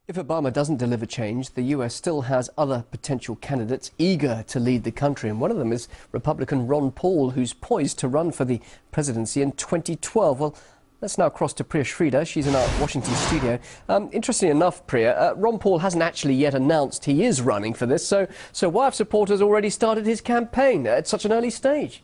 If Obama doesn't deliver change, the US still has other potential candidates eager to lead the country, and one of them is Republican Ron Paul, who's poised to run for the presidency in 2012. Well, let's now cross to Priya Sridhar. She's in our Washington studio. Interestingly enough, Priya, Ron Paul hasn't actually yet announced he is running for this, so why have supporters already started his campaign at such an early stage?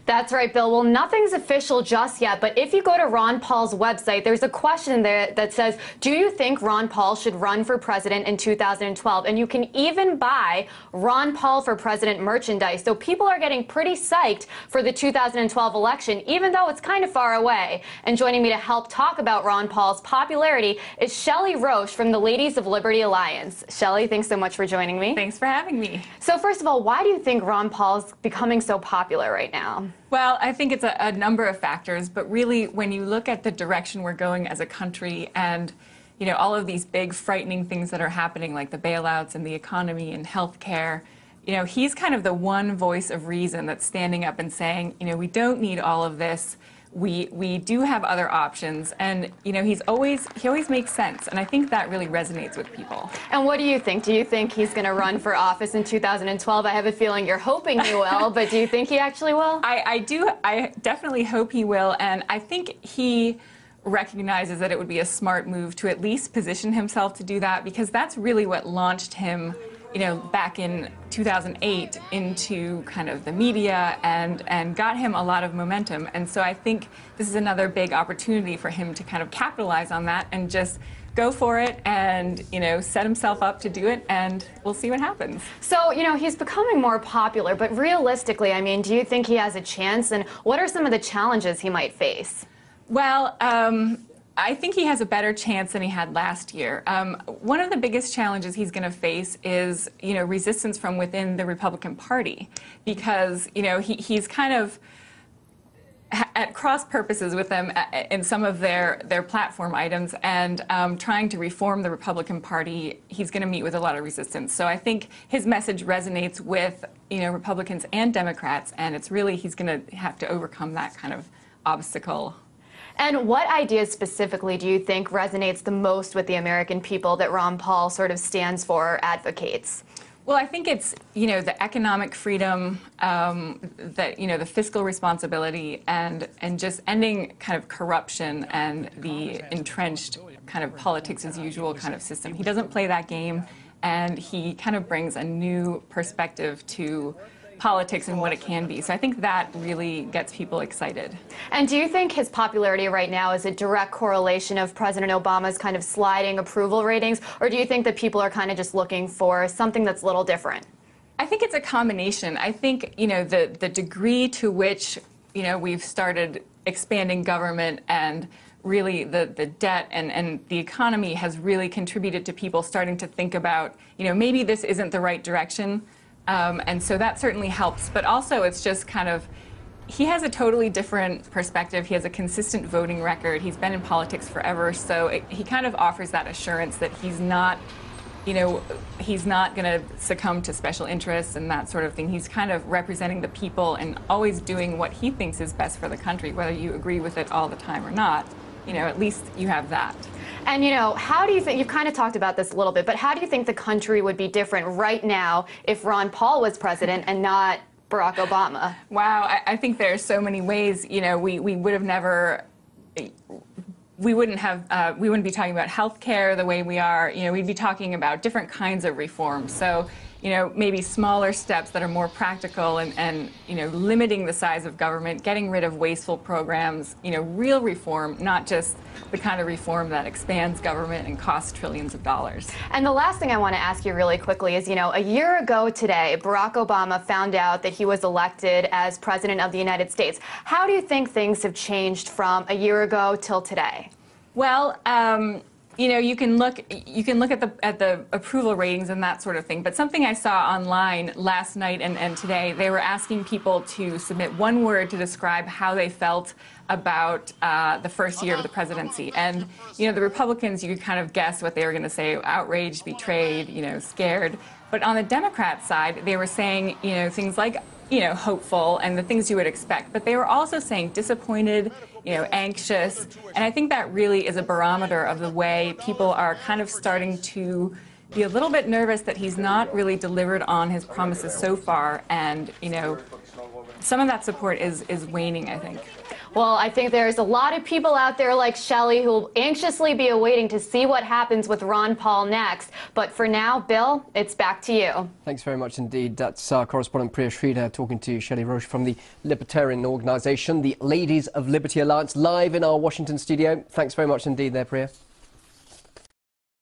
That's right, Bill. Well, nothing's official just yet, but if you go to Ron Paul's website, there's a question there that says, do you think Ron Paul should run for president in 2012? And you can even buy Ron Paul for President merchandise. So people are getting pretty psyched for the 2012 election, even though it's kind of far away. And joining me to help talk about Ron Paul's popularity is Shelley Roche from the Ladies of Liberty Alliance. Shelley, thanks so much for joining me. Thanks for having me. So first of all, why do you think Ron Paul's becoming so popular right now? Well, I think it's a number of factors, but really when you look at the direction we're going as a country and, you know, all of these big frightening things that are happening, like the bailouts and the economy and healthcare, you know, he's kind of the one voice of reason that's standing up and saying, you know, we don't need all of this. We do have other options, and you know he always makes sense, and I think that really resonates with people. And what do you think? Do you think he's going to run for office in 2012? I have a feeling you're hoping he will, but do you think he actually will? I do. I definitely hope he will, and I think he recognizes that it would be a smart move to at least position himself to do that, because that's really what launched him, you know, back in 2008 into kind of the media and got him a lot of momentum. And so I think this is another big opportunity for him to kind of capitalize on that and just go for it and, you know, set himself up to do it, and we'll see what happens. So, you know, he's becoming more popular, but realistically, I mean, do you think he has a chance, and what are some of the challenges he might face? Well, I think he has a better chance than he had last year. One of the biggest challenges he's going to face is, you know, resistance from within the Republican Party, because, you know, he's kind of at cross purposes with them in some of their platform items, and trying to reform the Republican Party, he's going to meet with a lot of resistance. So I think his message resonates with, you know, Republicans and Democrats, and it's really he's going to have to overcome that kind of obstacle. And what ideas specifically do you think resonates the most with the American people that Ron Paul sort of stands for or advocates? Well, I think it's, you know, the economic freedom, that, you know, the fiscal responsibility, and just ending kind of corruption and the entrenched kind of politics as usual kind of system. He doesn't play that game, and he kind of brings a new perspective to politics and what it can be. So I think that really gets people excited. And do you think his popularity right now is a direct correlation of President Obama's kind of sliding approval ratings, or do you think that people are kind of just looking for something that's a little different? I think it's a combination. I think, you know, the degree to which, you know, we've started expanding government and really the debt and the economy has really contributed to people starting to think about, you know, maybe this isn't the right direction. And so that certainly helps, but also it's just kind of, he has a totally different perspective. He has a consistent voting record. He's been in politics forever, so he kind of offers that assurance that he's not, you know, he's not going to succumb to special interests and that sort of thing. He's kind of representing the people and always doing what he thinks is best for the country, whether you agree with it all the time or not. You know, at least you have that. And, you know, how do you think, you've kind of talked about this a little bit, but how do you think the country would be different right now if Ron Paul was president and not Barack Obama? Wow, I think there are so many ways, you know, we would have never, we wouldn't be talking about health care the way we are. You know, we'd be talking about different kinds of reforms. So, you know, maybe smaller steps that are more practical and, you know, limiting the size of government, getting rid of wasteful programs, you know, real reform, not just the kind of reform that expands government and costs trillions of dollars. And the last thing I want to ask you really quickly is, you know, a year ago today, Barack Obama found out that he was elected as president of the United States. How do you think things have changed from a year ago till today? Well, you know, you can look at the approval ratings and that sort of thing. But something I saw online last night and today, they were asking people to submit one word to describe how they felt about the first year of the presidency. And, you know, the Republicans, you could kind of guess what they were going to say: outraged, betrayed, you know, scared. But on the Democrat side, they were saying, you know, things like hopeful and the things you would expect, but they were also saying disappointed, anxious, and I think that really is a barometer of the way people are kind of starting to be a little bit nervous that he's not really delivered on his promises so far, and some of that support is waning, I think. Well, I think there's a lot of people out there like Shelley who will anxiously be awaiting to see what happens with Ron Paul next. But for now, Bill, it's back to you. Thanks very much indeed. That's our correspondent Priya Sridhar talking to Shelley Roche from the Libertarian organisation, the Ladies of Liberty Alliance, live in our Washington studio. Thanks very much indeed there, Priya.